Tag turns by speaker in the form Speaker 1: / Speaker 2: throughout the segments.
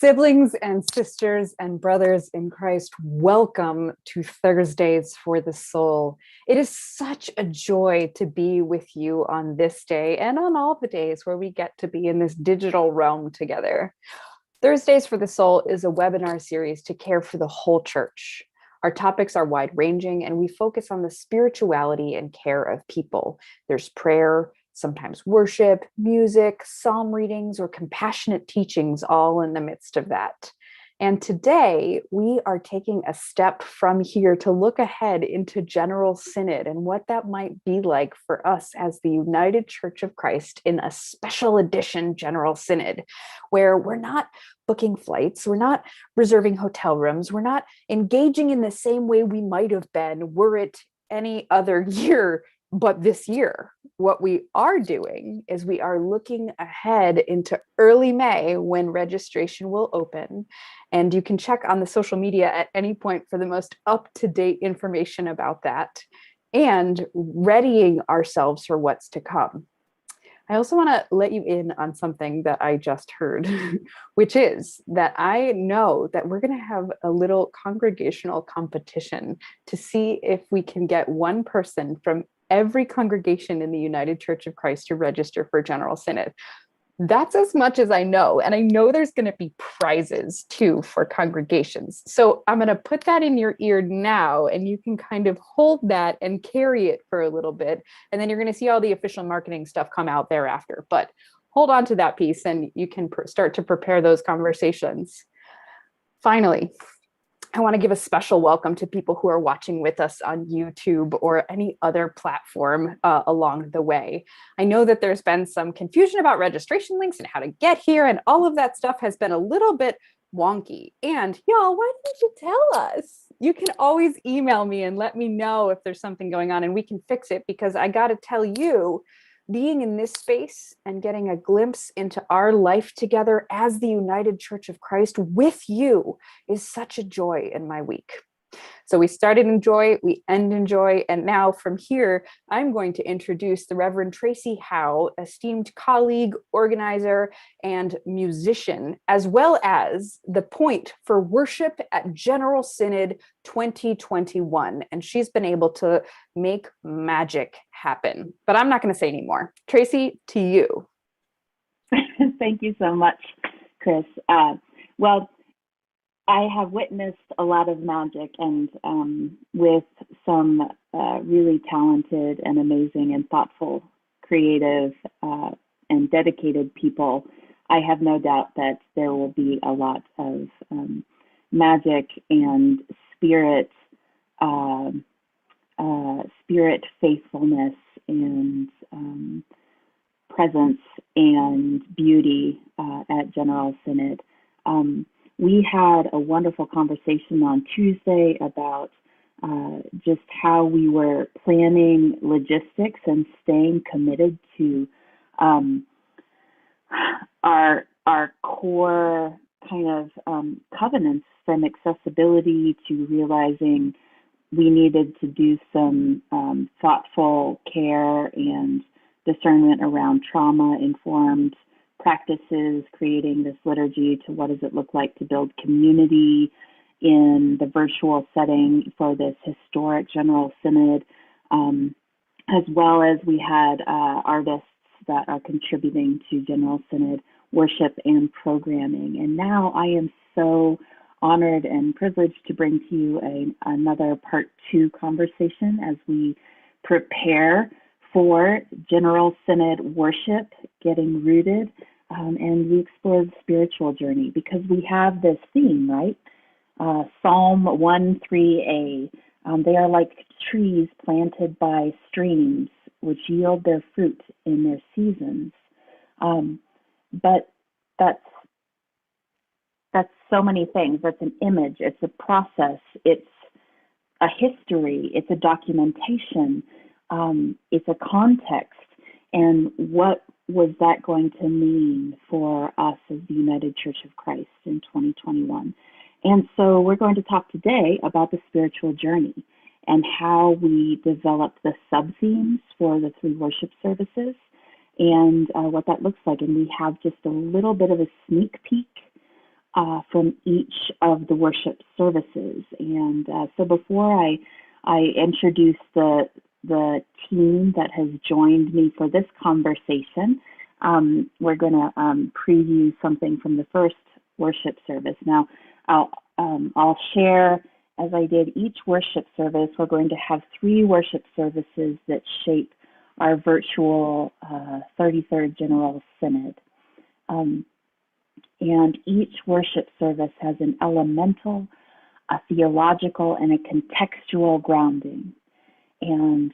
Speaker 1: Siblings and sisters and brothers in Christ, welcome to Thursdays for the Soul. It is such a joy to be with you on this day and on all the days where we get to be in this digital realm together. Thursdays for the Soul is a webinar series to care for the whole church. Our topics are wide-ranging and we focus on the spirituality and care of people. There's prayer, sometimes worship, music, psalm readings, or compassionate teachings all in the midst of that. And today we are taking a step from here to look ahead into General Synod and what that might be like for us as the United Church of Christ in a special edition General Synod, where we're not booking flights, we're not reserving hotel rooms, we're not engaging in the same way we might have been were it any other year but this year. What we are doing is we are looking ahead into early May when registration will open. And you can check on the social media at any point for the most up-to-date information about that and readying ourselves for what's to come. I also want to let you in on something that I just heard, which is that I know that we're going to have a little congregational competition to see if we can get one person from every congregation in the United Church of Christ to register for General Synod. That's as much as I know. And I know there's going to be prizes too for congregations. So I'm going to put that in your ear now, and you can kind of hold that and carry it for a little bit. And then you're going to see all the official marketing stuff come out thereafter. But hold on to that piece and you can start to prepare those conversations. Finally, I want to give a special welcome to people who are watching with us on YouTube or any other platform along the way. I know that there's been some confusion about registration links and how to get here, and all of that stuff has been a little bit wonky. And y'all, why didn't you tell us? You can always email me and let me know if there's something going on and we can fix it, because I got to tell you, being in this space and getting a glimpse into our life together as the United Church of Christ with you is such a joy in my week. So we started in joy, we end in joy, and now from here, I'm going to introduce the Reverend Tracy Howe, esteemed colleague, organizer, and musician, as well as the point for worship at General Synod 2021. And she's been able to make magic happen. But I'm not going to say any more. Tracy, to you.
Speaker 2: Thank you so much, Chris. Well, I have witnessed a lot of magic, and with some really talented and amazing and thoughtful, creative and dedicated people. I have no doubt that there will be a lot of magic and spirit faithfulness and presence and beauty at General Synod. We had a wonderful conversation on Tuesday about just how we were planning logistics and staying committed to our core kind of covenants, from accessibility to realizing we needed to do some thoughtful care and discernment around trauma-informed practices, creating this liturgy to what does it look like to build community in the virtual setting for this historic General Synod, as well as we had artists that are contributing to General Synod worship and programming. And now I am so honored and privileged to bring to you another part 2 conversation as we prepare for General Synod worship, getting rooted, and we explore the spiritual journey, because we have this theme, right? Psalm 1:3a. They are like trees planted by streams, which yield their fruit in their seasons. But that's so many things. That's an image. It's a process. It's a history. It's a documentation. It's a context. And what was that going to mean for us as the United Church of Christ in 2021? And so we're going to talk today about the spiritual journey and how we develop the sub-themes for the 3 worship services and what that looks like. And we have just a little bit of a sneak peek from each of the worship services. And so before I introduce the team that has joined me for this conversation, we're going to preview something from the first worship service. Now, I'll share, as I did each worship service, we're going to have 3 worship services that shape our virtual 33rd General Synod. And each worship service has an elemental, a theological, and a contextual grounding. And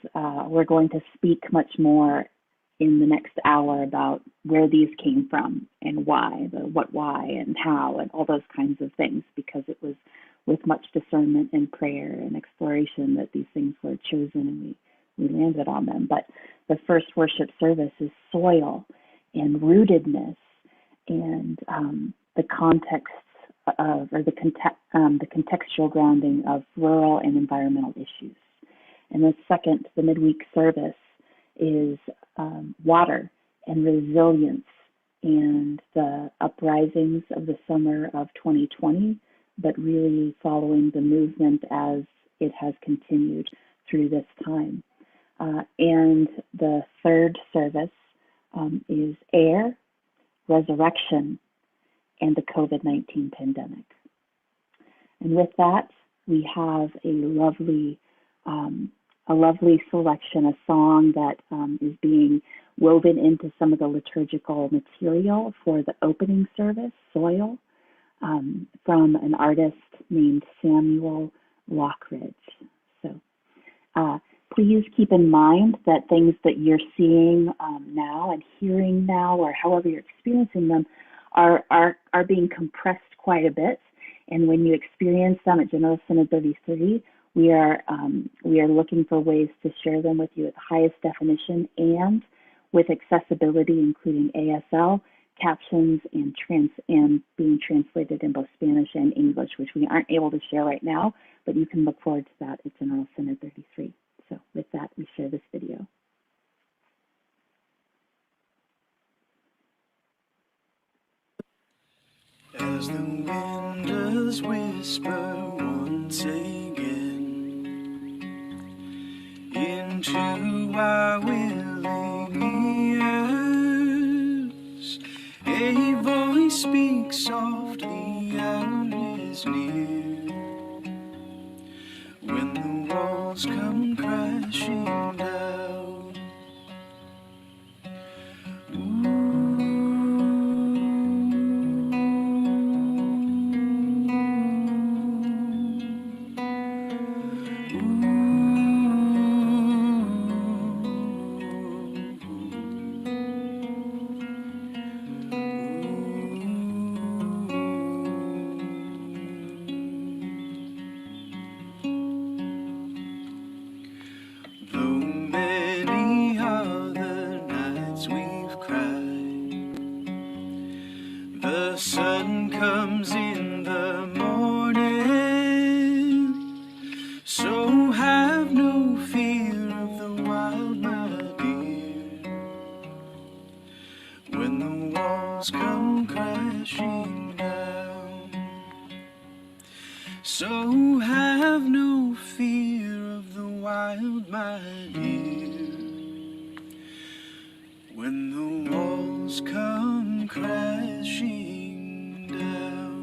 Speaker 2: we're going to speak much more in the next hour about where these came from and why, the what, why, and how, and all those kinds of things, because it was with much discernment and prayer and exploration that these things were chosen, and we landed on them. But the first worship service is soil and rootedness and the context of, or the contextual grounding of rural and environmental issues. And the second, the midweek service, is water and resilience and the uprisings of the summer of 2020, but really following the movement as it has continued through this time. And the third service is air, resurrection, and the COVID-19 pandemic. And with that, we have a lovely selection, a song that is being woven into some of the liturgical material for the opening service, Soil, from an artist named Samuel Lockridge. So please keep in mind that things that you're seeing now and hearing now, or however you're experiencing them, are being compressed quite a bit. And when you experience them at General Synod 33, we are looking for ways to share them with you at the highest definition and with accessibility, including ASL, captions, and being translated in both Spanish and English, which we aren't able to share right now, but you can look forward to that at General Synod 33. So with that, we share this video.
Speaker 3: As the wind does whisper once again into our willing ears, a voice speaks softly and is near. When the walls come crashing down, the sun comes in the morning, so have no fear of the wild, my dear. When the walls come crashing down, so have no fear of the wild, my dear. When the walls come crashing down.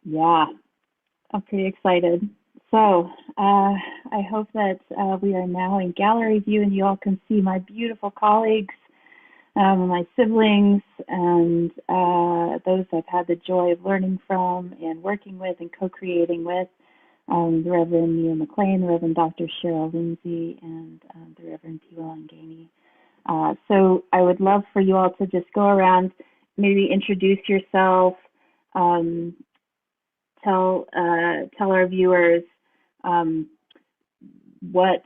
Speaker 2: Yeah, I'm pretty excited. So I hope that we are now in gallery view and you all can see my beautiful colleagues, my siblings, and those I've had the joy of learning from and working with and co-creating with, the Reverend Neil McLean, the Reverend Dr. Cheryl Lindsay, and the Reverend Tiwa Ngani. So I would love for you all to just go around, maybe introduce yourself, tell our viewers what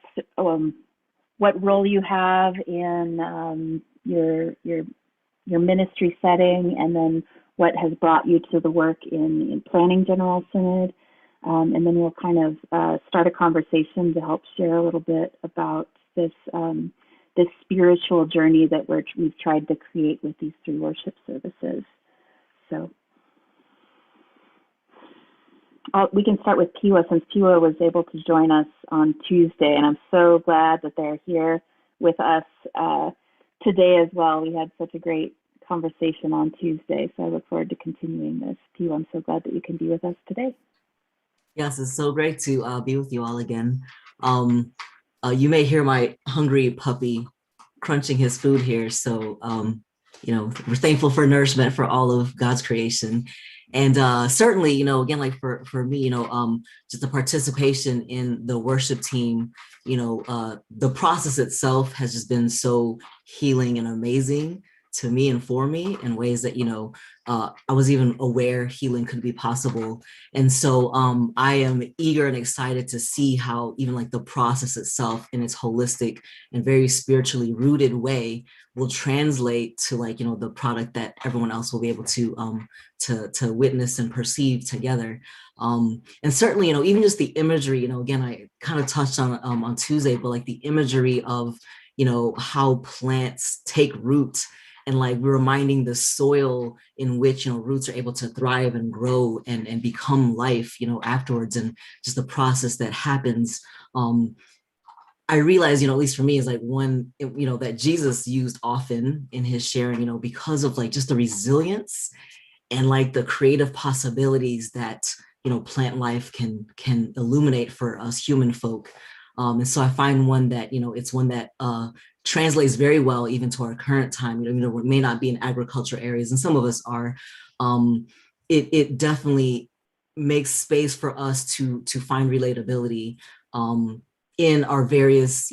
Speaker 2: role you have in your ministry setting, and then what has brought you to the work in planning General Synod, And then we'll kind of start a conversation to help share a little bit about this this spiritual journey that we've tried to create with these 3 worship services. So we can start with Piwa, since Piwa was able to join us on Tuesday, and I'm so glad that they're here with us today as well. We had such a great conversation on Tuesday, so I look forward to continuing this. Piwa, I'm so glad that you can be with us today.
Speaker 4: Yes, it's so great to be with you all again. You may hear my hungry puppy crunching his food here. So, we're thankful for nourishment for all of God's creation. And certainly, again, like for me, just the participation in the worship team, the process itself has just been so healing and amazing to me and for me in ways that, I was even aware healing could be possible. And so I am eager and excited to see how even like the process itself in its holistic and very spiritually rooted way will translate to like, the product that everyone else will be able to witness and perceive together. And certainly, even just the imagery, again, I kind of touched on Tuesday, but like the imagery of, how plants take root and like reminding the soil in which, roots are able to thrive and grow and become life, afterwards, and just the process that happens. I realize, at least for me, is like one, that Jesus used often in his sharing, because of like just the resilience and like the creative possibilities that, plant life can illuminate for us human folk. And so I find one that, it's one that translates very well even to our current time. We may not be in agriculture areas, and some of us are. It definitely makes space for us to find relatability in our various,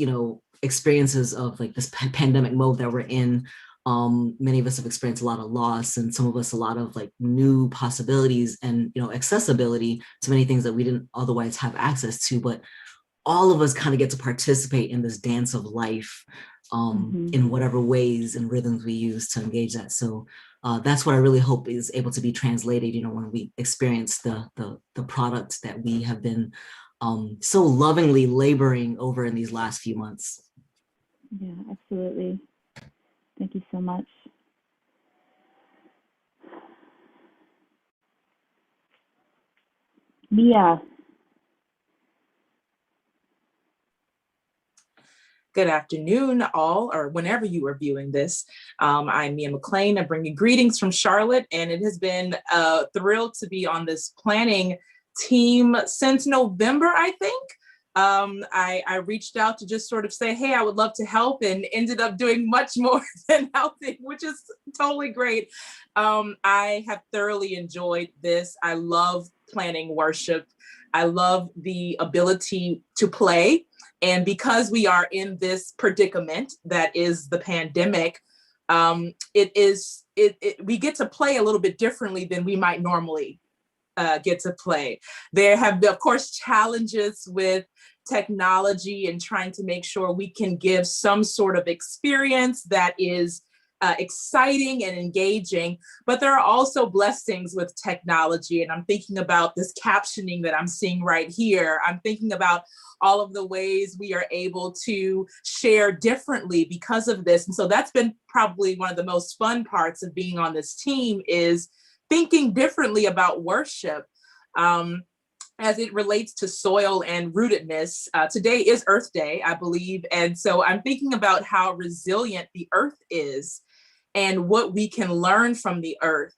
Speaker 4: experiences of like this pandemic mode that we're in. Many of us have experienced a lot of loss, and some of us a lot of like new possibilities and, accessibility to many things that we didn't otherwise have access to. But all of us kind of get to participate in this dance of life in whatever ways and rhythms we use to engage that. So that's what I really hope is able to be translated, when we experience the product that we have been so lovingly laboring over in these last few months.
Speaker 2: Yeah, absolutely. Thank you so much. Mia.
Speaker 5: Good afternoon, all, or whenever you are viewing this. I'm Mia McLean. I'm bringing greetings from Charlotte, and it has been a thrill to be on this planning team since November, I think. I reached out to just sort of say, hey, I would love to help, and ended up doing much more than helping, which is totally great. I have thoroughly enjoyed this. I love planning worship. I love the ability to play. And because we are in this predicament that is the pandemic, we get to play a little bit differently than we might normally get to play. There have been, of course, challenges with technology and trying to make sure we can give some sort of experience that is exciting and engaging, but there are also blessings with technology. And I'm thinking about this captioning that I'm seeing right here. I'm thinking about all of the ways we are able to share differently because of this. And so that's been probably one of the most fun parts of being on this team, is thinking differently about worship as it relates to soil and rootedness. Today is Earth Day, I believe. And so I'm thinking about how resilient the earth is and what we can learn from the earth.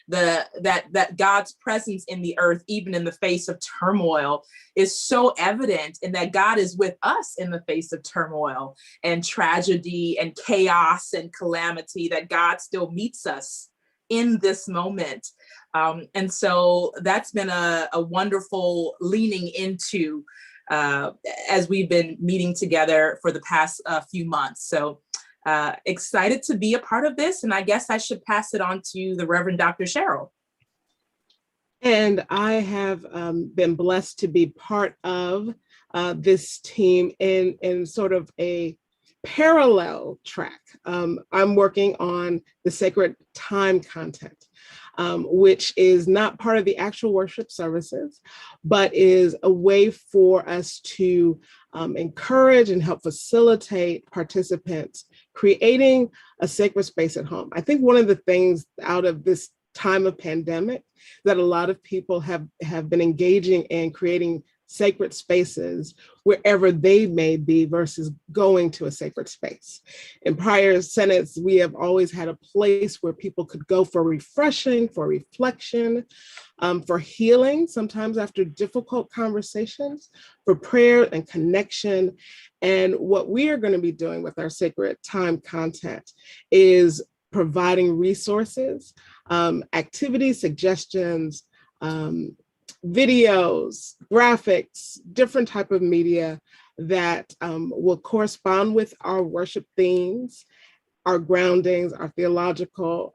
Speaker 5: That God's presence in the earth, even in the face of turmoil, is so evident, and that God is with us in the face of turmoil and tragedy and chaos and calamity, that God still meets us in this moment. And so that's been a wonderful leaning into as we've been meeting together for the past few months. So excited to be a part of this. And I guess I should pass it on to the Reverend Dr. Cheryl.
Speaker 6: And I have been blessed to be part of this team in sort of a parallel track. I'm working on the sacred time content. which is not part of the actual worship services, but is a way for us to encourage and help facilitate participants creating a sacred space at home. I think one of the things out of this time of pandemic that a lot of people have been engaging in creating sacred spaces wherever they may be versus going to a sacred space. In prior synods, we have always had a place where people could go for refreshing, for reflection, for healing, sometimes after difficult conversations, for prayer and connection. And what we are going to be doing with our sacred time content is providing resources, activities, suggestions, videos, graphics, different type of media that will correspond with our worship themes, our groundings, our theological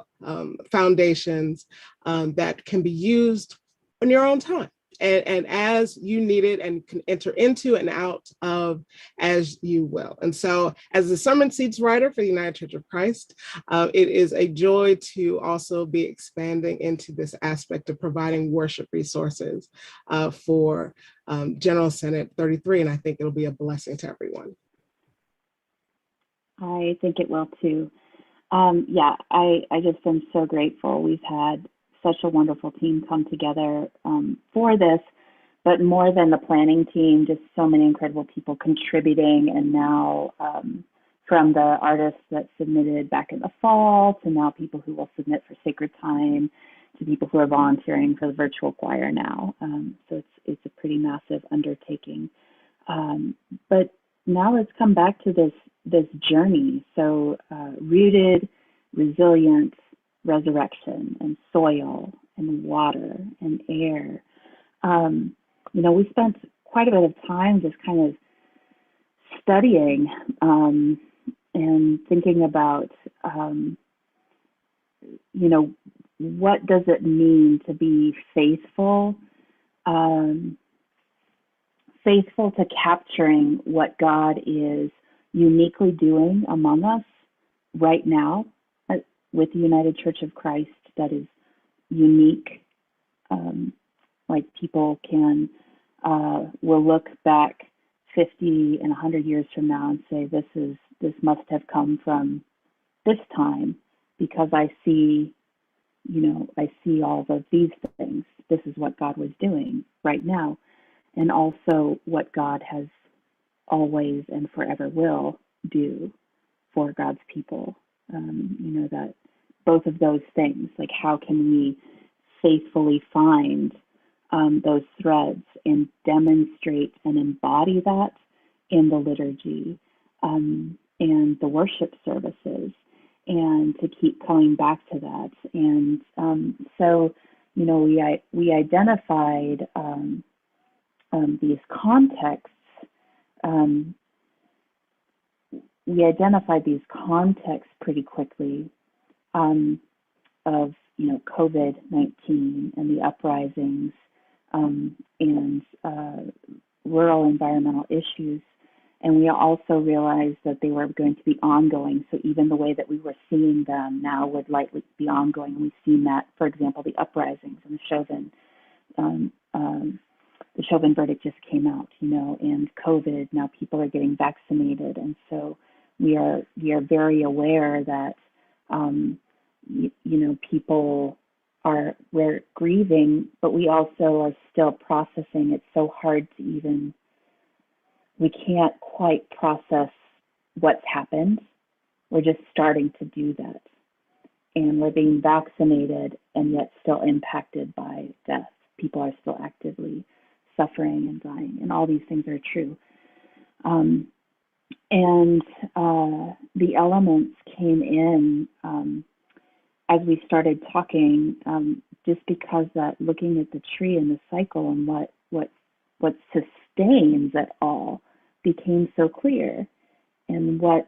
Speaker 6: foundations that can be used on your own time. And as you need it and can enter into and out of as you will. And so as the Sermon Seeds writer for the United Church of Christ, it is a joy to also be expanding into this aspect of providing worship resources for General Synod 33. And I think it'll be a blessing to everyone.
Speaker 2: I think it will too. I just am so grateful. We've had such a wonderful team come together for this, but more than the planning team, just so many incredible people contributing. And now from the artists that submitted back in the fall to now people who will submit for Sacred Time to people who are volunteering for the virtual choir now. So it's a pretty massive undertaking. But now let's come back to this journey. So rooted, resilient, resurrection, and soil, and water, and air. We spent quite a bit of time just kind of studying and thinking about, what does it mean to be faithful, faithful to capturing what God is uniquely doing among us right now with the United Church of Christ that is unique. Like people will look back 50 and 100 years from now and say, this must have come from this time because I see all of these things. This is what God was doing right now. And also what God has always and forever will do for God's people. That both of those things, like how can we faithfully find those threads and demonstrate and embody that in the liturgy and the worship services, and to keep coming back to that. And we identified these contexts. We identified these contexts pretty quickly of COVID-19 and the uprisings and rural environmental issues. And we also realized that they were going to be ongoing. So even the way that we were seeing them now would likely be ongoing. And we've seen that, for example, the uprisings and the Chauvin verdict just came out, and COVID, now people are getting vaccinated. And so we are very aware that, we're grieving, but we also are still processing. It's so hard to we can't quite process what's happened. We're just starting to do that. And we're being vaccinated and yet still impacted by death. People are still actively suffering and dying, and all these things are true. The elements came in as we started talking, just because that looking at the tree and the cycle and what sustains it all became so clear, and what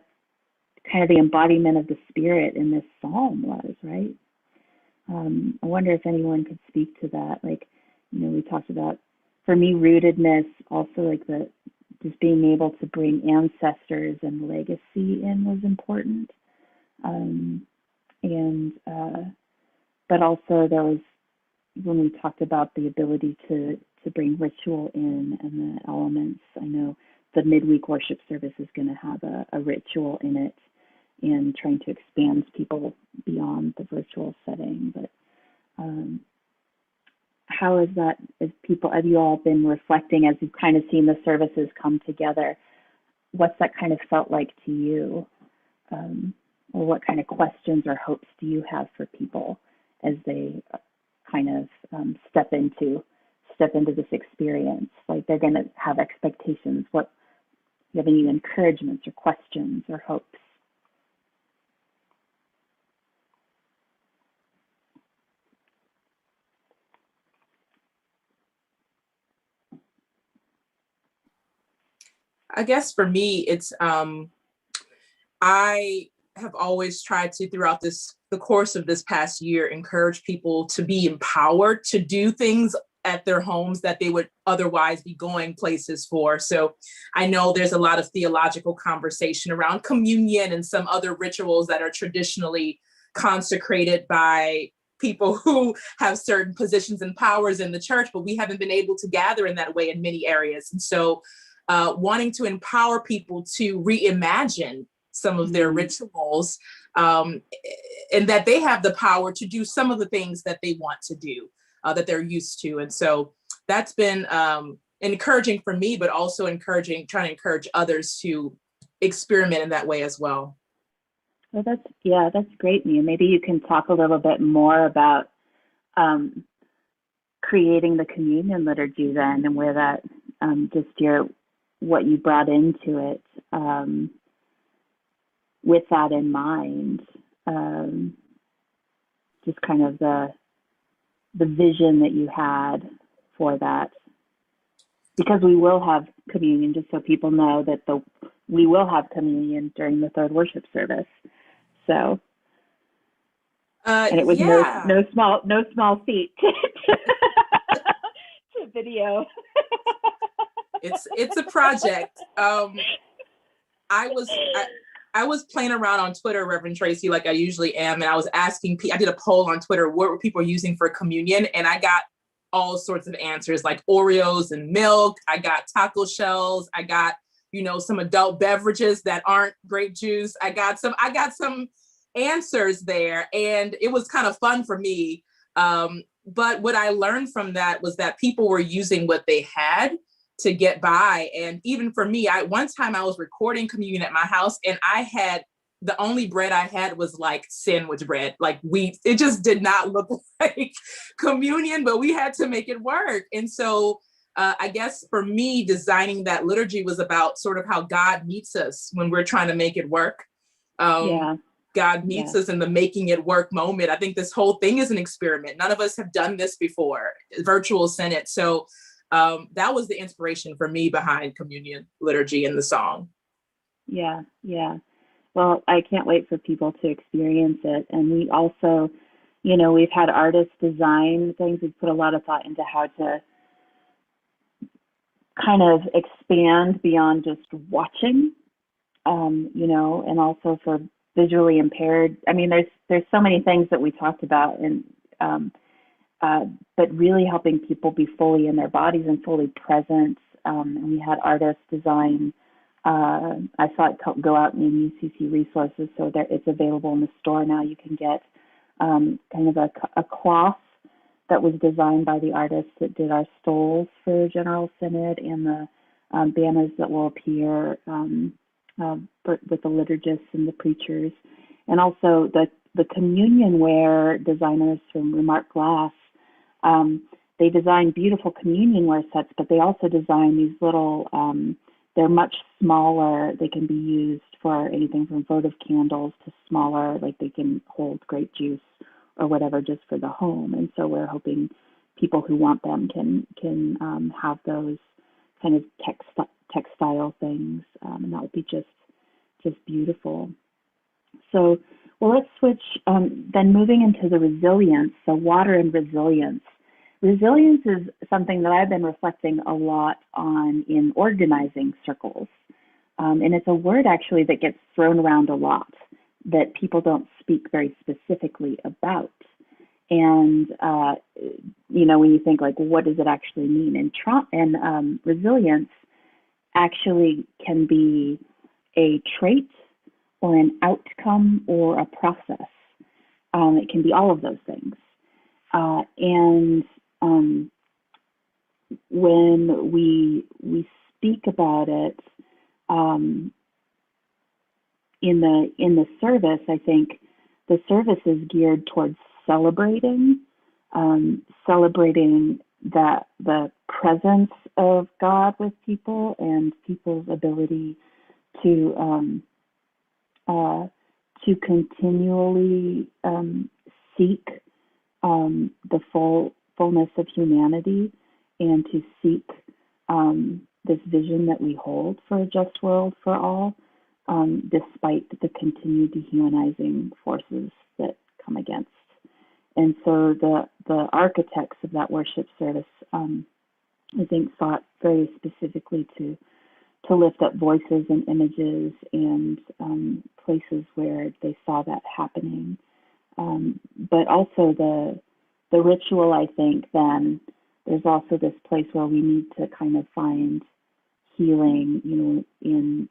Speaker 2: kind of the embodiment of the Spirit in this psalm was, right? I wonder if anyone could speak to that. We talked about, for me, rootedness, also like just being able to bring ancestors and legacy in was important. but also there was, when we talked about the ability to bring ritual in and the elements, I know the midweek worship service is going to have a ritual in it and trying to expand people beyond the virtual setting. But how is that, have you all been reflecting as you've kind of seen the services come together? What's that kind of felt like to you? Or what kind of questions or hopes do you have for people as they kind of step into this experience? Like, they're going to have expectations. What, do you have any encouragements or questions or hopes?
Speaker 5: I guess for me, it's I have always tried to, throughout the course of this past year, encourage people to be empowered to do things at their homes that they would otherwise be going places for. So I know there's a lot of theological conversation around communion and some other rituals that are traditionally consecrated by people who have certain positions and powers in the church, but we haven't been able to gather in that way in many areas. And so wanting to empower people to reimagine some of their rituals, and that they have the power to do some of the things that they want to do, that they're used to. And so that's been encouraging for me, but also trying to encourage others to experiment in that way as well.
Speaker 2: Well, that's great, Mia. Maybe you can talk a little bit more about creating the communion liturgy then, and where that, what you brought into it with that in mind, just kind of the vision that you had for that. Because we will have communion, just so people know that we will have communion during the third worship service. So, and it was no small feat to video.
Speaker 5: It's a project. I was playing around on Twitter, Reverend Tracy, like I usually am, and I was asking people. I did a poll on Twitter, what were people using for communion, and I got all sorts of answers, like Oreos and milk. I got taco shells. I got, some adult beverages that aren't grape juice. I got some answers there, and it was kind of fun for me. But what I learned from that was that people were using what they had to get by. And even for me, one time I was recording communion at my house, and the only bread I had was like sandwich bread, like wheat. It just did not look like communion, but we had to make it work. And so I guess for me, designing that liturgy was about sort of how God meets us when we're trying to make it work. God meets us in the making it work moment. I think this whole thing is an experiment. None of us have done this before, virtual Synod. So that was the inspiration for me behind communion liturgy and the song.
Speaker 2: Yeah. Well, I can't wait for people to experience it. And we also, we've had artists design things. We've put a lot of thought into how to kind of expand beyond just watching, and also for visually impaired. I mean, there's so many things that we talked about, and but really helping people be fully in their bodies and fully present. And we had artists design. I saw it go out in UCC resources, so it's available in the store now. You can get kind of a cloth that was designed by the artists that did our stoles for General Synod, and the banners that will appear with the liturgists and the preachers, and also the communion ware designers from Remark Glass. They design beautiful communion ware sets, but they also design these little, they're much smaller. They can be used for anything from votive candles to smaller, like they can hold grape juice or whatever, just for the home. And so we're hoping people who want them can have those kind of textile things, and that would be just beautiful. So, well, let's switch, then moving into the resilience, so water and resilience. Resilience is something that I've been reflecting a lot on in organizing circles. And it's a word actually that gets thrown around a lot that people don't speak very specifically about. And when you think like, what does it actually mean? And resilience actually can be a trait or an outcome or a process. It can be all of those things. And when we speak about it in the service, I think the service is geared towards celebrating that the presence of God with people and people's ability to continually seek the fullness of humanity, and to seek this vision that we hold for a just world for all, despite the continued dehumanizing forces that come against. And so the architects of that worship service, I think, thought very specifically to lift up voices and images and places where they saw that happening. But also the ritual, I think, then there's also this place where we need to kind of find healing, in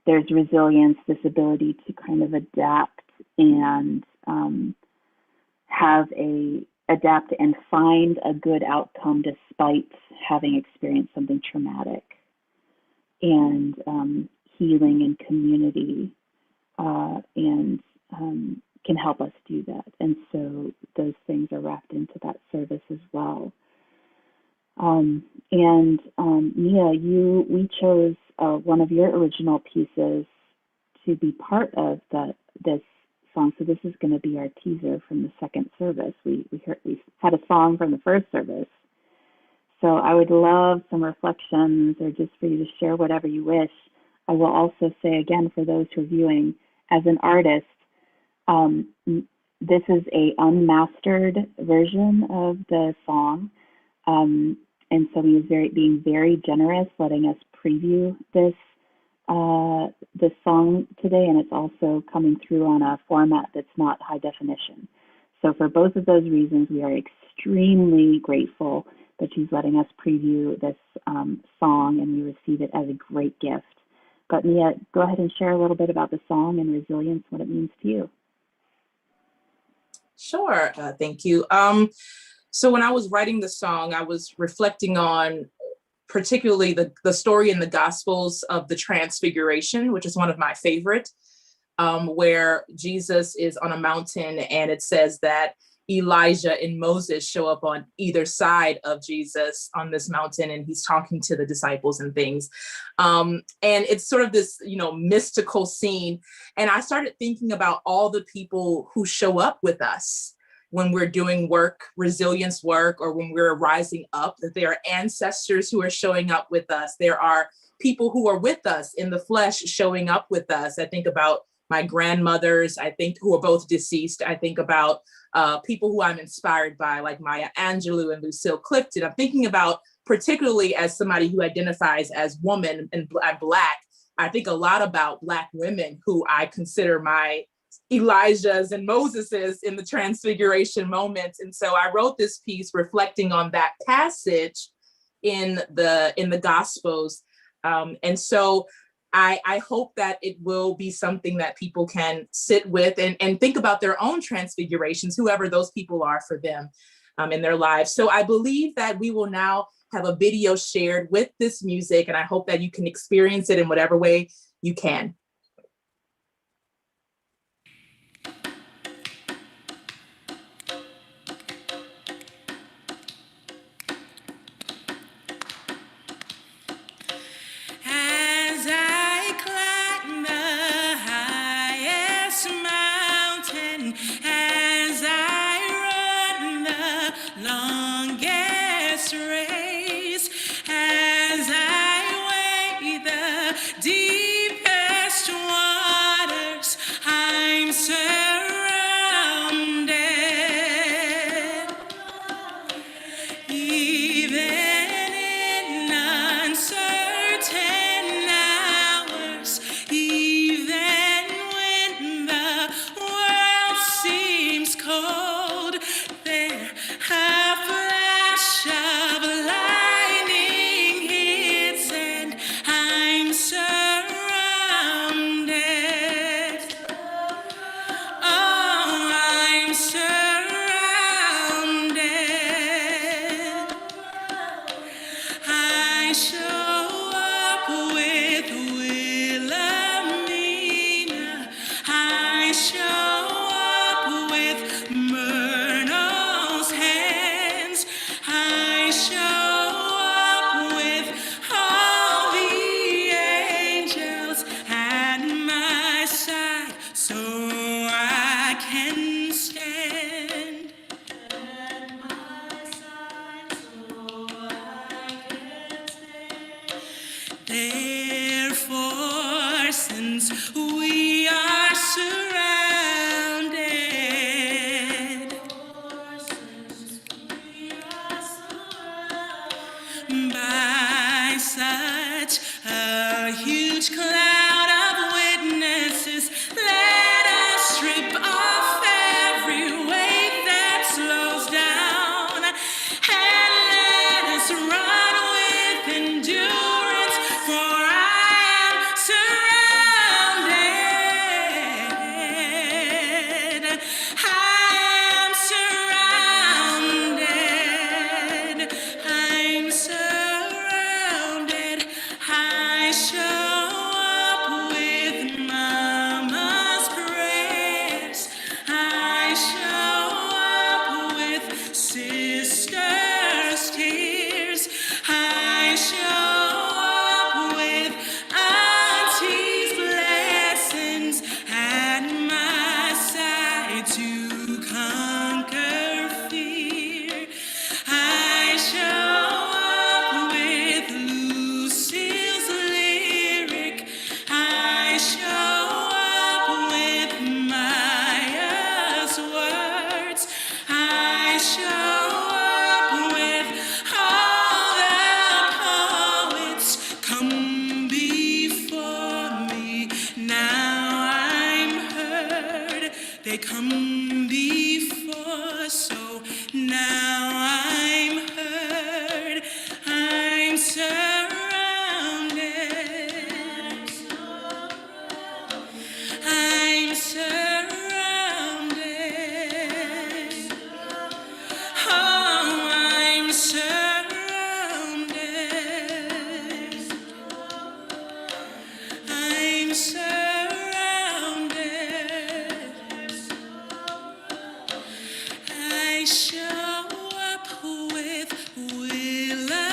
Speaker 2: there's resilience, this ability to kind of adapt and adapt and find a good outcome despite having experienced something traumatic, and healing and community and can help us do that. And so those things are wrapped into that service as well. Mia, we chose one of your original pieces to be part of this song. So this is going to be our teaser from the second service. We had a song from the first service. So I would love some reflections, or just for you to share whatever you wish. I will also say again, for those who are viewing, as an artist, this is a unmastered version of the song. And so he is being very generous, letting us preview this song today, and it's also coming through on a format that's not high definition. So for both of those reasons, we are extremely grateful that she's letting us preview this song, and we receive it as a great gift. But Mia, go ahead and share a little bit about the song and resilience, what it means to you.
Speaker 5: Sure, thank you. So when I was writing the song, I was reflecting on particularly the story in the Gospels of the Transfiguration, which is one of my favorite, where Jesus is on a mountain, and it says that Elijah and Moses show up on either side of Jesus on this mountain, and he's talking to the disciples and things. And it's sort of this, mystical scene. And I started thinking about all the people who show up with us when we're doing work, resilience work, or when we're rising up, that there are ancestors who are showing up with us. There are people who are with us in the flesh showing up with us. I think about my grandmothers, I think, who are both deceased. I think about people who I'm inspired by, like Maya Angelou and Lucille Clifton. I'm thinking about, particularly as somebody who identifies as woman and Black, I think a lot about Black women who I consider my Elijahs and Moseses in the Transfiguration moment. And so I wrote this piece reflecting on that passage in the Gospels. And so I hope that it will be something that people can sit with and think about their own transfigurations, whoever those people are for them in their lives. So I believe that we will now have a video shared with this music, and I hope that you can experience it in whatever way you can.
Speaker 3: Deepest cloud of witnesses, let us strip off every weight that slows down, and let us run with endurance, for I am surrounded. I am surrounded. I'm surrounded. I show up with mama's prayers. I show up with sister's tears. I show up with auntie's blessings at my side to conquer fear. I show up with Lucille's lyric. I show up with Maya's words. I show up with all the poets come before me. Now I'm heard. They come before, so now I'm heard. I'm surrounded. I'm surrounded. Oh, I'm surrounded. I'm surrounded. I show up with Wilhelmina.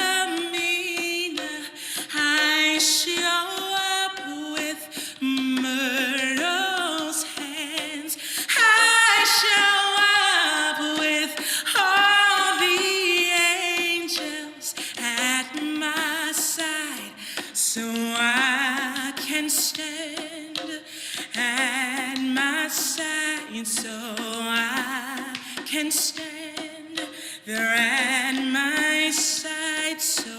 Speaker 3: I show up with Myrtle's hands. I show up with all the angels at my side, so I can stand at my side, so I can stand. They're at my side, so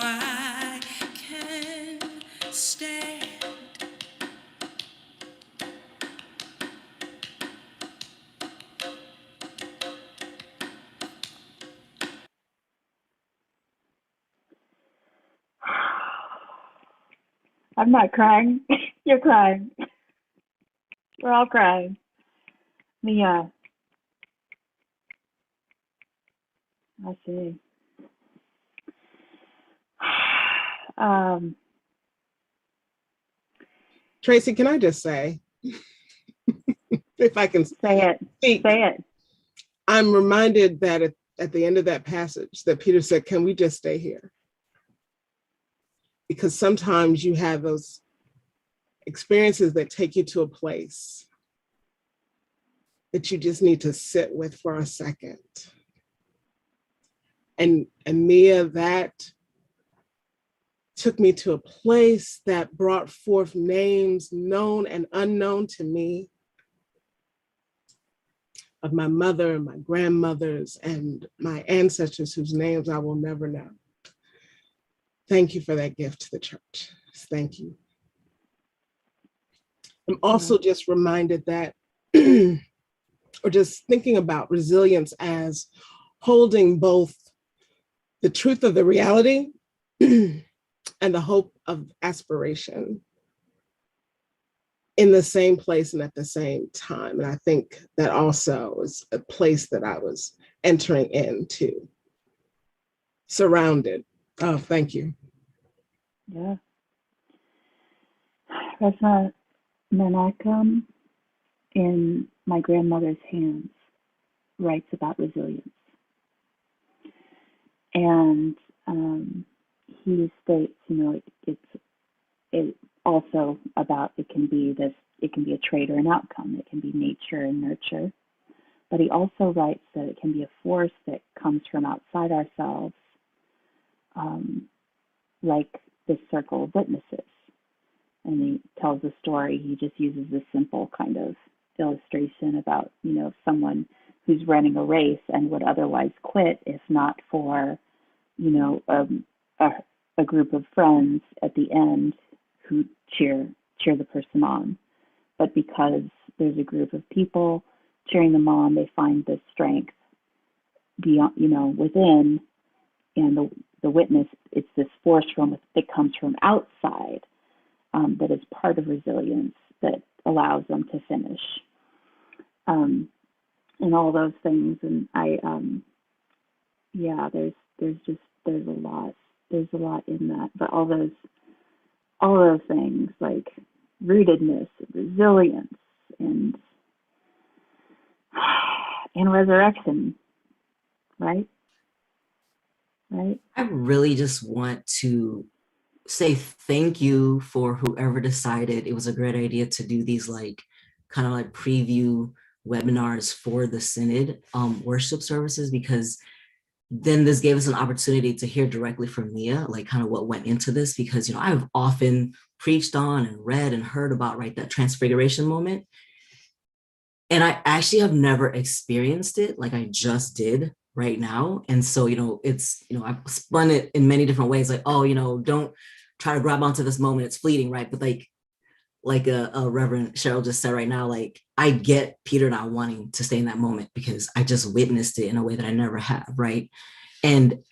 Speaker 3: I can stand.
Speaker 2: I'm not crying. You're crying. We're all crying. Mia. I see.
Speaker 6: Tracy, can I just say, if I can
Speaker 2: Say it.
Speaker 6: speak,
Speaker 2: Say it.
Speaker 6: I'm reminded that at the end of that passage that Peter said, can we just stay here? Because sometimes you have those experiences that take you to a place that you just need to sit with for a second. And Mia, that took me to a place that brought forth names known and unknown to me of my mother and my grandmothers and my ancestors whose names I will never know. Thank you for that gift to the church. Thank you. I'm also just reminded that, or just thinking about resilience as holding both the truth of the reality and the hope of aspiration in the same place and at the same time. And I think that also is a place that I was entering into, surrounded. Oh, thank you.
Speaker 2: Yeah. Resna Menachem in My Grandmother's Hands writes about resilience. And he states, it's also about, it can be a trait or an outcome. It can be nature and nurture. But he also writes that it can be a force that comes from outside ourselves, like this circle of witnesses. And he tells a story. He just uses this simple kind of illustration about, someone who's running a race and would otherwise quit if not for, a group of friends at the end who cheer the person on, but because there's a group of people cheering them on, they find this strength beyond, within, and the witness, it's this force that comes from outside, that is part of resilience that allows them to finish, and all those things. And there's a lot in that, but all those things like rootedness, resilience, and resurrection, right?
Speaker 4: I really just want to say thank you for whoever decided it was a great idea to do these kind of preview webinars for the Synod worship services, because then this gave us an opportunity to hear directly from Mia, kind of what went into this, because, I've often preached on and read and heard about, that transfiguration moment. And I actually have never experienced it like I just did right now. And so, it's, I've spun it in many different ways, don't try to grab onto this moment, it's fleeting, right? But like a Reverend Cheryl just said right now, I get Peter not wanting to stay in that moment because I just witnessed it in a way that I never have, right? And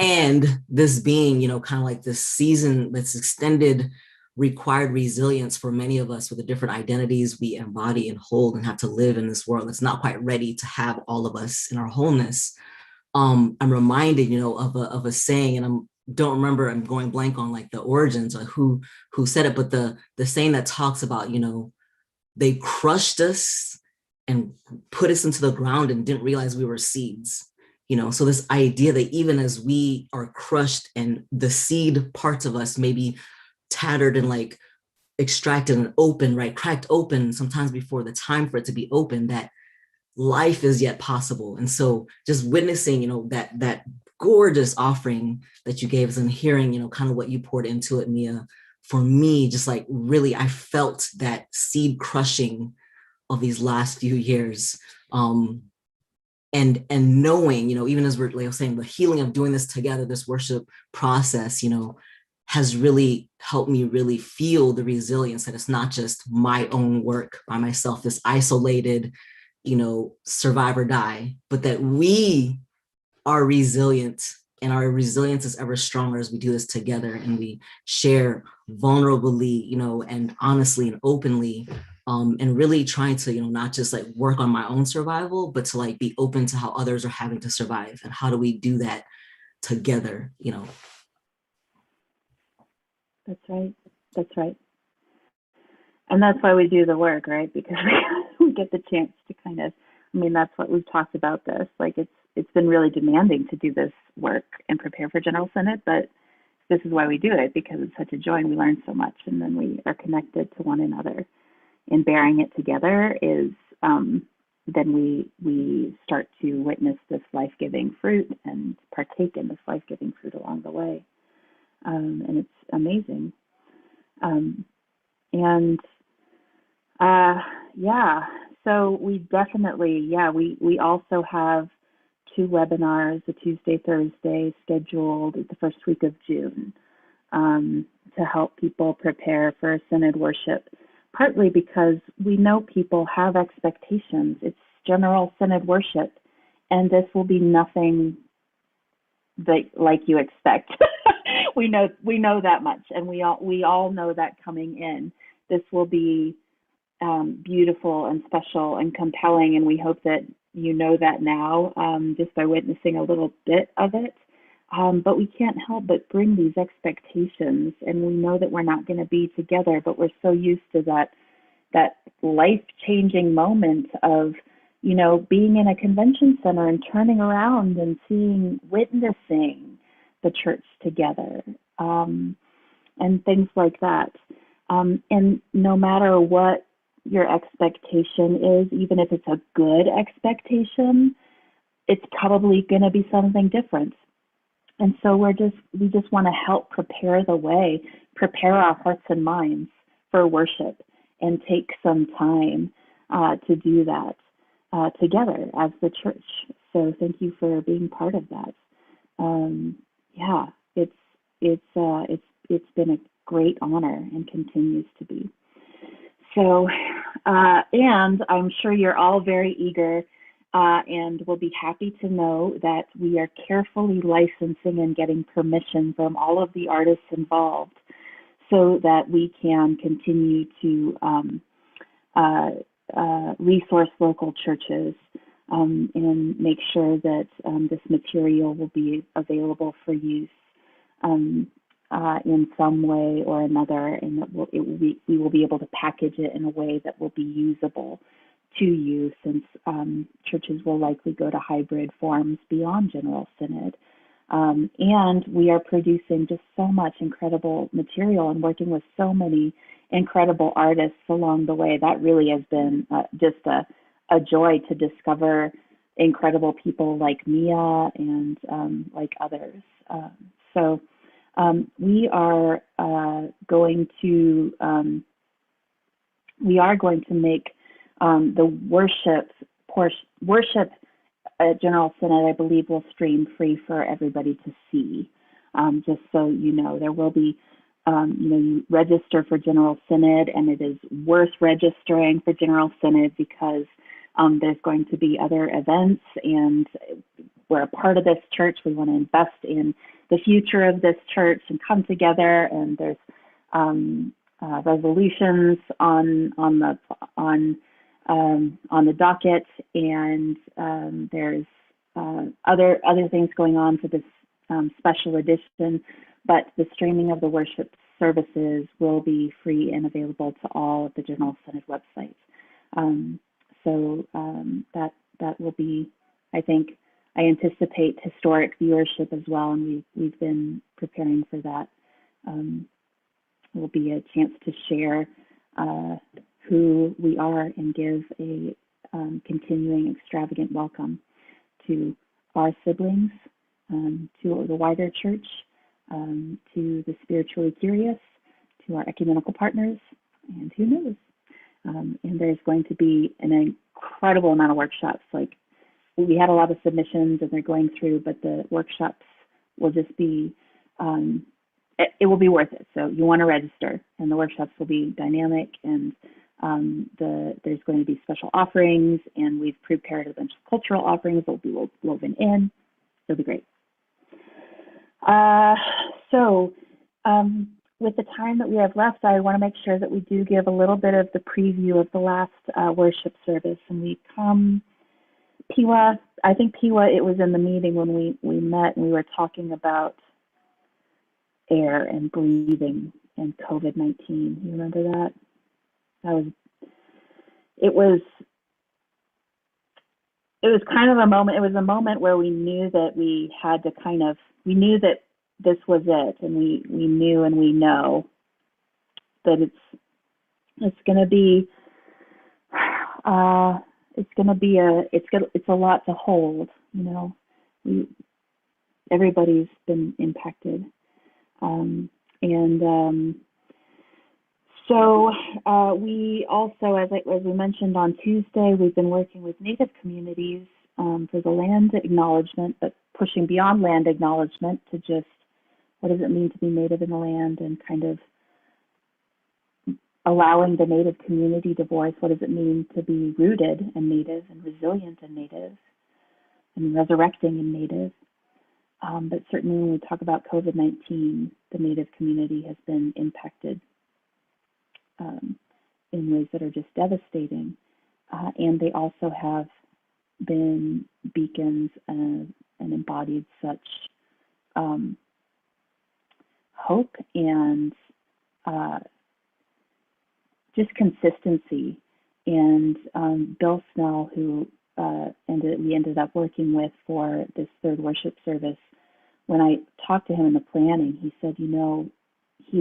Speaker 4: this being, kind of this season that's extended required resilience for many of us with the different identities we embody and hold and have to live in this world that's not quite ready to have all of us in our wholeness. I'm reminded, of a saying, and don't remember, I'm going blank on the origins or who said it, but the saying that talks about, they crushed us and put us into the ground and didn't realize we were seeds. So this idea that even as we are crushed and the seed parts of us may be tattered and extracted and open, right, cracked open sometimes before the time for it to be open, that life is yet possible. And so just witnessing, that gorgeous offering that you gave us and hearing, kind of what you poured into it, Mia, for me, just really, I felt that seed crushing of these last few years. And knowing, even as we're saying, the healing of doing this together, this worship process, has really helped me really feel the resilience that it's not just my own work by myself, this isolated, survive or die, but that we are resilient, and our resilience is ever stronger as we do this together and we share vulnerably, and honestly and openly, and really trying to, not just work on my own survival, but to be open to how others are having to survive, and how do we do that together,
Speaker 2: That's right. And that's why we do the work, right? Because we get the chance to kind of, that's what we've talked about this. It's been really demanding to do this work and prepare for General Synod, but this is why we do it, because it's such a joy and we learn so much, and then we are connected to one another. And bearing it together is, then we start to witness this life-giving fruit and partake in this life-giving fruit along the way. And it's amazing. So we definitely, we also have 2 webinars, a Tuesday, Thursday, scheduled the first week of June, to help people prepare for Synod worship, partly because we know people have expectations. It's General Synod worship, and this will be nothing like you expect. we know that much, and we all know that coming in. This will be beautiful and special and compelling, and we hope that you know that now, just by witnessing a little bit of it. But we can't help but bring these expectations, and we know that we're not going to be together, but we're so used to that life-changing moment of, being in a convention center and turning around and witnessing the church together, and things like that. And no matter what your expectation is, even if it's a good expectation, it's probably going to be something different. And so we just want to help prepare the way, prepare our hearts and minds for worship, and take some time to do that together as the church. So thank you for being part of that. It's been a great honor and continues to be. So, and I'm sure you're all very eager and will be happy to know that we are carefully licensing and getting permission from all of the artists involved so that we can continue to resource local churches and make sure that this material will be available for use in some way or another, and that we will be able to package it in a way that will be usable to you, since churches will likely go to hybrid forms beyond General Synod. And we are producing just so much incredible material and working with so many incredible artists along the way. That really has been just a joy to discover incredible people like Mia and like others. So we are going to make the worship at General Synod, I believe, will stream free for everybody to see. Just so you know, there will be, you register for General Synod, and it is worth registering for General Synod because there's going to be other events, and we're a part of this church. We want to invest in the future of this church and come together, and there's resolutions on the docket, and there's other things going on for this special edition, but the streaming of the worship services will be free and available to all at the General Synod website. So that will be, I anticipate historic viewership as well, and we've been preparing for that. Will be a chance to share who we are and give a continuing extravagant welcome to our siblings, to the wider church, to the spiritually curious, to our ecumenical partners, and who knows. And there's going to be an incredible amount of workshops. Like, we had a lot of submissions and they're going through, but the workshops will just be, it will be worth it. So you want to register, and the workshops will be dynamic, and there's going to be special offerings, and we've prepared a bunch of cultural offerings that will be woven in. It'll be great. With the time that we have left, I want to make sure that we do give a little bit of the preview of the last worship service. And we come, Piwa, I think Piwa, it was in the meeting when we met and we were talking about air and breathing and COVID-19. You remember that? It was kind of a moment. It was a moment where we knew that we had to we knew that this was it, and we knew and we know that it's going to be it's a lot to hold. Everybody's been impacted, so we also, as we mentioned on Tuesday, we've been working with Native communities for the land acknowledgement, but pushing beyond land acknowledgement to just what does it mean to be Native in the land, and kind of allowing the Native community to voice what does it mean to be rooted in Native and resilient in Native and resurrecting in Native. But certainly when we talk about COVID-19, the Native community has been impacted in ways that are just devastating. And they also have been beacons and embodied such hope and just consistency. And Bill Snell, who we ended up working with for this third worship service, when I talked to him in the planning, he said, he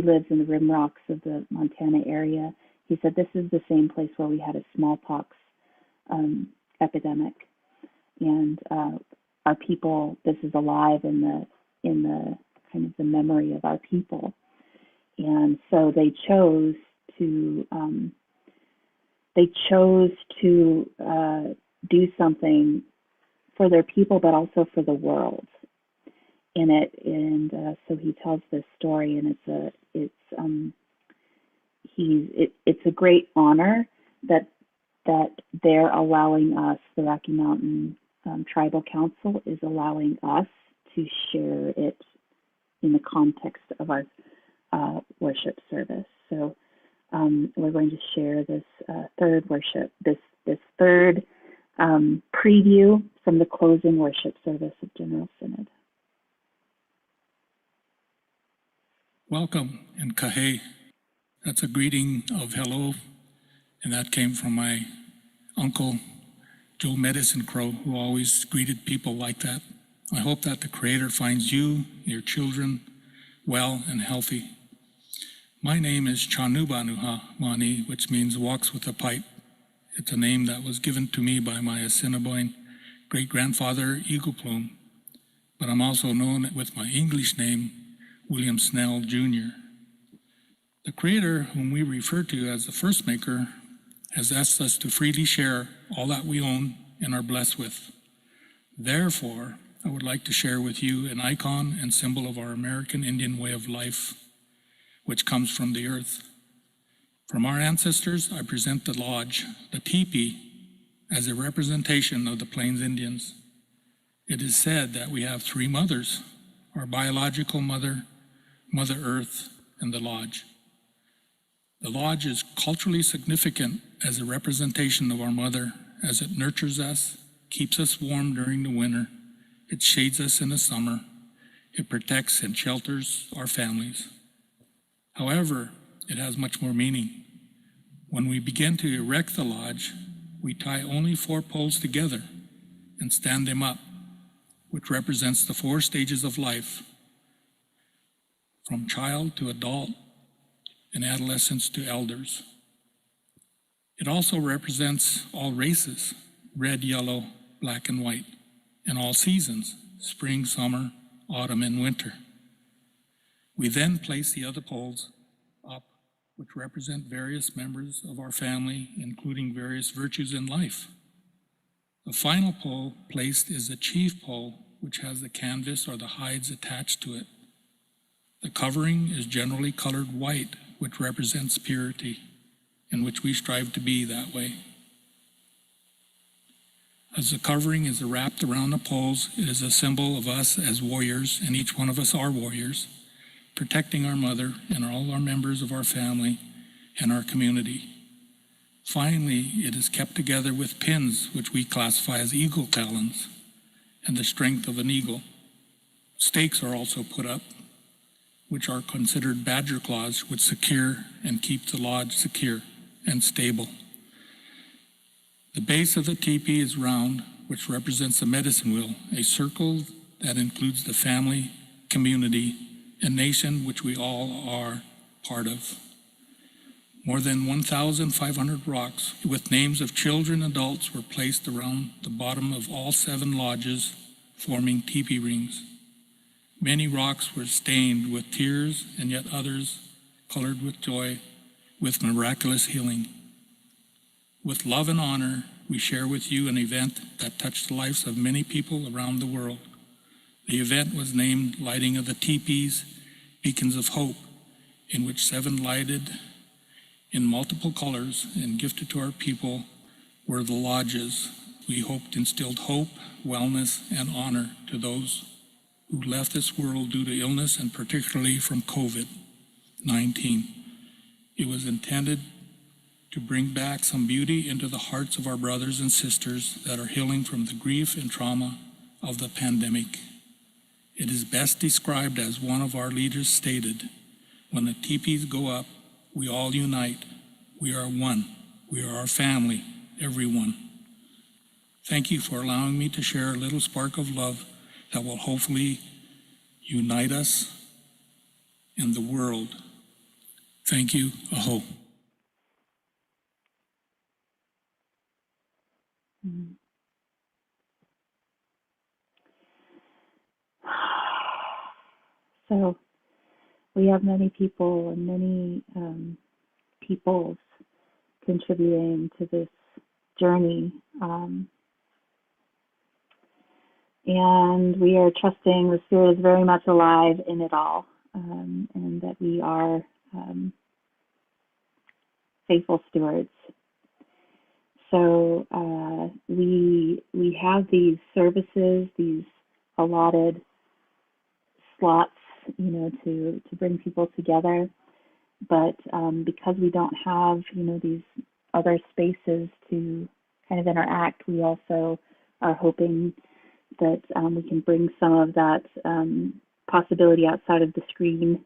Speaker 2: lives in the Rim Rocks of the Montana area. He said, this is the same place where we had a smallpox epidemic. And our people, this is alive in the kind of the memory of our people. And so they chose to do something for their people, but also for the world. in it, and so he tells this story, and it's a great honor that they're allowing us, the Rocky Mountain Tribal Council is allowing us to share it in the context of our worship service. So we're going to share this third preview from the closing worship service of General Synod.
Speaker 7: Welcome in Kahe. That's a greeting of hello, and that came from my uncle, Joe Medicine Crow, who always greeted people like that. I hope that the Creator finds you, your children, well and healthy. My name is Chanubanuha Mani, which means walks with a pipe. It's a name that was given to me by my Assiniboine great-grandfather, Eagle Plume, but I'm also known with my English name, William Snell Jr. The Creator, whom we refer to as the First Maker, has asked us to freely share all that we own and are blessed with. Therefore, I would like to share with you an icon and symbol of our American Indian way of life, which comes from the earth. From our ancestors, I present the lodge, the teepee, as a representation of the Plains Indians. It is said that we have three mothers: our biological mother, Mother Earth, and the lodge. The lodge is culturally significant as a representation of our mother, as it nurtures us, keeps us warm during the winter, it shades us in the summer, it protects and shelters our families. However, it has much more meaning. When we begin to erect the lodge, we tie only 4 poles together and stand them up, which represents the 4 stages of life, from child to adult and adolescents to elders. It also represents all races, red, yellow, black, and white, and all seasons, spring, summer, autumn, and winter. We then place the other poles up, which represent various members of our family, including various virtues in life. The final pole placed is the chief pole, which has the canvas or the hides attached to it. The covering is generally colored white, which represents purity, in which we strive to be that way. As the covering is wrapped around the poles, it is a symbol of us as warriors, and each one of us are warriors, protecting our mother and all our members of our family and our community. Finally, it is kept together with pins, which we classify as eagle talons, and the strength of an eagle. Stakes are also put up, which are considered badger claws, which secure and keep the lodge secure and stable. The base of the teepee is round, which represents the medicine wheel, a circle that includes the family, community, and nation which we all are part of. More than 1,500 rocks with names of children and adults were placed around the bottom of all 7 lodges, forming teepee rings. Many rocks were stained with tears, and yet others colored with joy, with miraculous healing. With love and honor, we share with you an event that touched the lives of many people around the world. The event was named Lighting of the Teepees, Beacons of Hope, in which 7 lighted in multiple colors and gifted to our people were the lodges. We hoped instilled hope, wellness, and honor to those who left this world due to illness, and particularly from COVID-19. It was intended to bring back some beauty into the hearts of our brothers and sisters that are healing from the grief and trauma of the pandemic. It is best described as one of our leaders stated, "When the teepees go up, we all unite. We are one. We are our family, everyone." Thank you for allowing me to share a little spark of love that will hopefully unite us and the world. Thank you. Aho.
Speaker 2: So we have many people and many peoples contributing to this journey. And we are trusting the Spirit is very much alive in it all, and that we are faithful stewards. So we have these services, these allotted slots, to bring people together. But because we don't have, these other spaces to kind of interact, we also are hoping that we can bring some of that possibility outside of the screen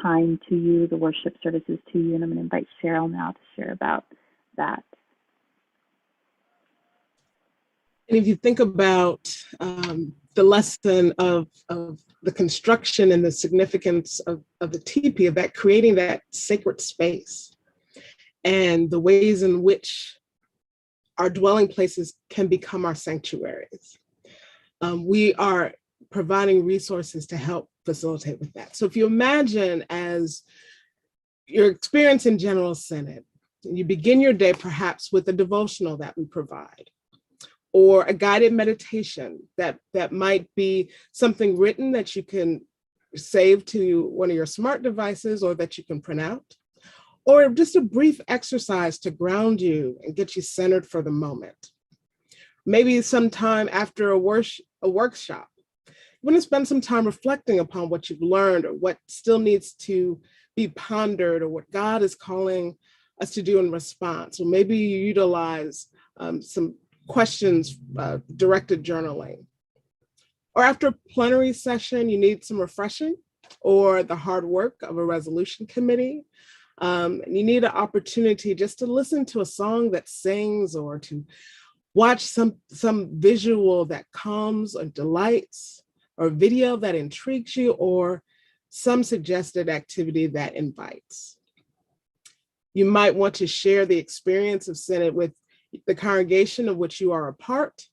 Speaker 2: time to you, the worship services to you. And I'm going to invite Cheryl now to share about that.
Speaker 6: And if you think about the lesson of the construction and the significance of the teepee, of that creating that sacred space, and the ways in which our dwelling places can become our sanctuaries, we are providing resources to help facilitate with that. So if you imagine as your experience in General Synod, you begin your day perhaps with a devotional that we provide, or a guided meditation that might be something written that you can save to one of your smart devices or that you can print out, or just a brief exercise to ground you and get you centered for the moment. Maybe sometime after a workshop, you want to spend some time reflecting upon what you've learned or what still needs to be pondered or what God is calling us to do in response. Or maybe you utilize some questions, directed journaling. Or after a plenary session, you need some refreshing or the hard work of a resolution committee. And you need an opportunity just to listen to a song that sings, or to watch some visual that calms or delights, or video that intrigues you, or some suggested activity that invites. You might want to share the experience of Synod with the congregation of which you are a part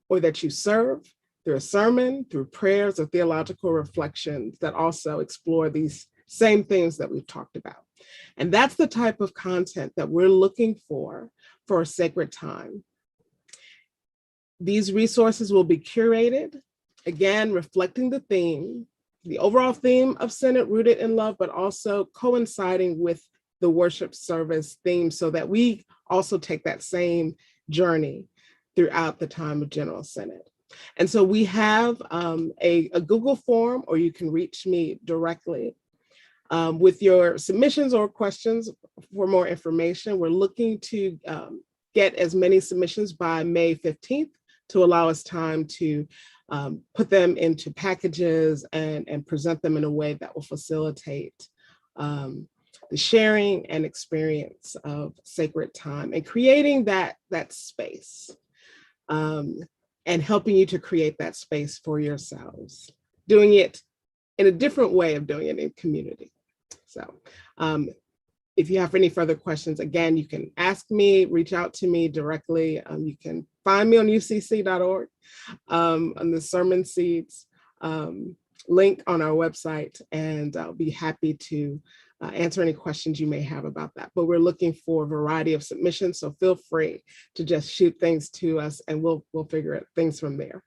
Speaker 6: or that you serve, through a sermon, through prayers, or theological reflections that also explore these same things that we've talked about. And that's the type of content that we're looking for a sacred time. These resources will be curated, again, reflecting the theme, the overall theme of Synod, rooted in love, but also coinciding with the worship service theme, so that we also take that same journey throughout the time of General Synod. And so we have a Google form, or you can reach me directly with your submissions or questions for more information. We're looking to get as many submissions by May 15th to allow us time to put them into packages and present them in a way that will facilitate the sharing and experience of sacred time, and creating that space, and helping you to create that space for yourselves, doing it in a different way of doing it in community. So if you have any further questions, again, you can ask me, reach out to me directly. You can find me on ucc.org, on the Sermon Seeds link on our website, and I'll be happy to answer any questions you may have about that. But we're looking for a variety of submissions, so feel free to just shoot things to us, and we'll figure out things from there.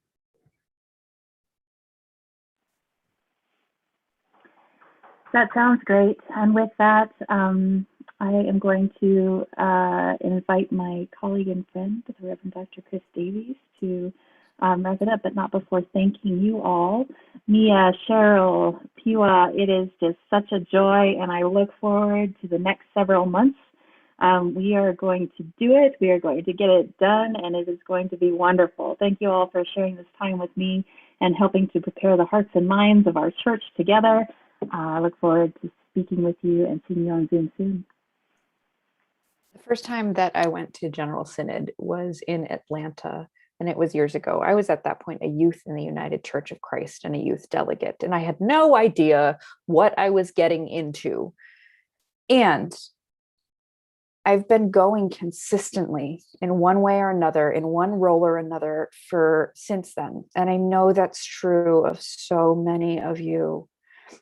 Speaker 2: That sounds great. And with that, I am going to invite my colleague and friend, the Reverend Dr. Chris Davies, to wrap it up, but not before thanking you all. Mia, Cheryl, Piwa, it is just such a joy, and I look forward to the next several months. We are going to do it. We are going to get it done, and it is going to be wonderful. Thank you all for sharing this time with me and helping to prepare the hearts and minds of our church together. I look forward to speaking with you and seeing you on Zoom soon.
Speaker 1: The first time that I went to General Synod was in Atlanta, and it was years ago. I was at that point a youth in the United Church of Christ and a youth delegate, and I had no idea what I was getting into. And I've been going consistently in one way or another, in one role or another since then. And I know that's true of so many of you.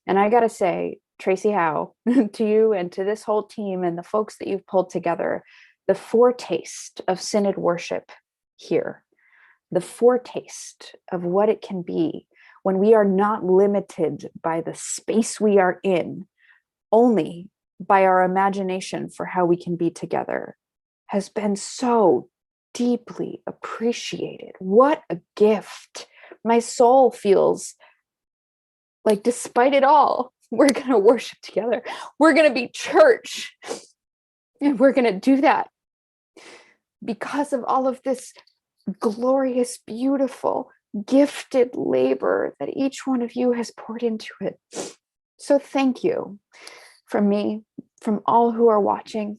Speaker 1: And I got to say, Tracy Howe, to you and to this whole team and the folks that you've pulled together, the foretaste of Synod worship here the foretaste of what it can be when we are not limited by the space we are in, only by our imagination for how we can be together, has been so deeply appreciated. What a gift. My soul feels like, despite it all, we're going to worship together. We're going to be church. And we're going to do that because of all of this glorious, beautiful, gifted labor that each one of you has poured into it. So thank you from me, from all who are watching,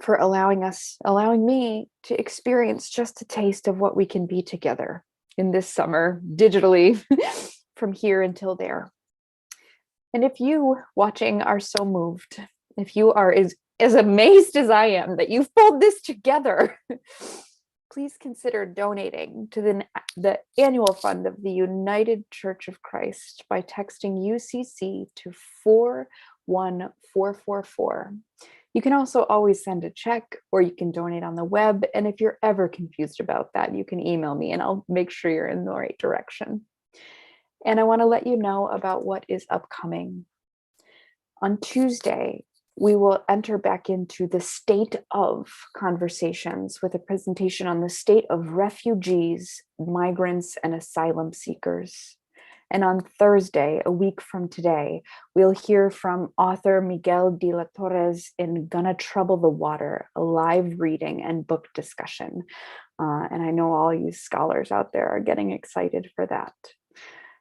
Speaker 1: for allowing me to experience just a taste of what we can be together in this summer, digitally, from here until there. And if you watching are so moved, if you are as amazed as I am that you've pulled this together, please consider donating to the annual fund of the United Church of Christ by texting UCC to 41444. You can also always send a check, or you can donate on the web. And if you're ever confused about that, you can email me and I'll make sure you're in the right direction. And I want to let you know about what is upcoming. On Tuesday, we will enter back into the state of conversations with a presentation on the state of refugees, migrants, and asylum seekers. And on Thursday, a week from today, we'll hear from author Miguel de la Torres in Gonna Trouble the Water, a live reading and book discussion. And I know all you scholars out there are getting excited for that.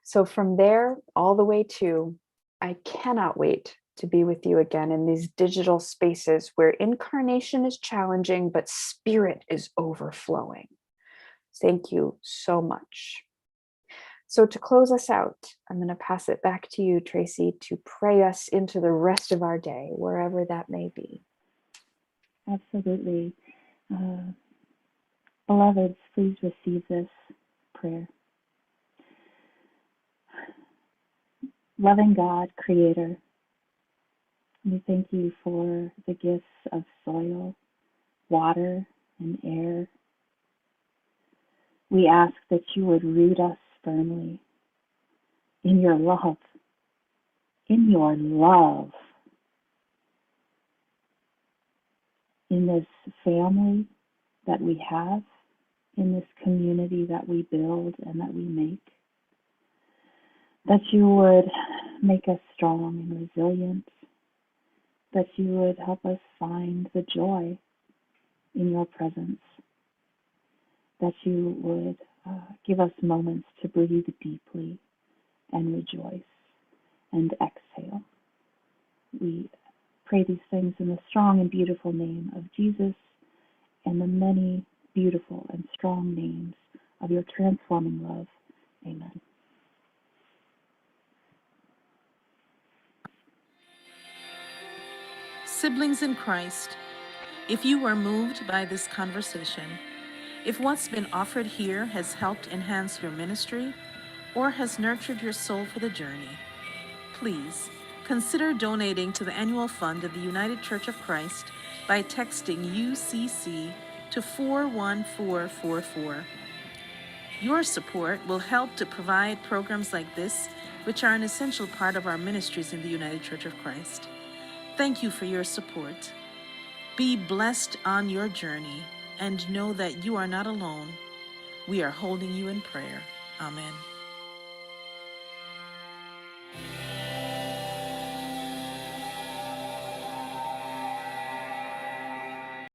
Speaker 1: So from there, all the way to, I cannot wait to be with you again in these digital spaces where incarnation is challenging, but spirit is overflowing. Thank you so much. So to close us out, I'm going to pass it back to you, Tracy, to pray us into the rest of our day, wherever that may be.
Speaker 2: Absolutely. Beloveds, please receive this prayer. Loving God, Creator, we thank you for the gifts of soil, water, and air. We ask that you would root us firmly in your love, in this family that we have, in this community that we build and that we make. That you would make us strong and resilient, that you would help us find the joy in your presence, that you would give us moments to breathe deeply and rejoice and exhale. We pray these things in the strong and beautiful name of Jesus and the many beautiful and strong names of your transforming love. Amen.
Speaker 8: Siblings in Christ, if you are moved by this conversation, if what's been offered here has helped enhance your ministry or has nurtured your soul for the journey, please consider donating to the annual fund of the United Church of Christ by texting UCC to 41444. Your support will help to provide programs like this, which are an essential part of our ministries in the United Church of Christ. Thank you for your support. Be blessed on your journey and know that you are not alone. We are holding you in prayer. Amen.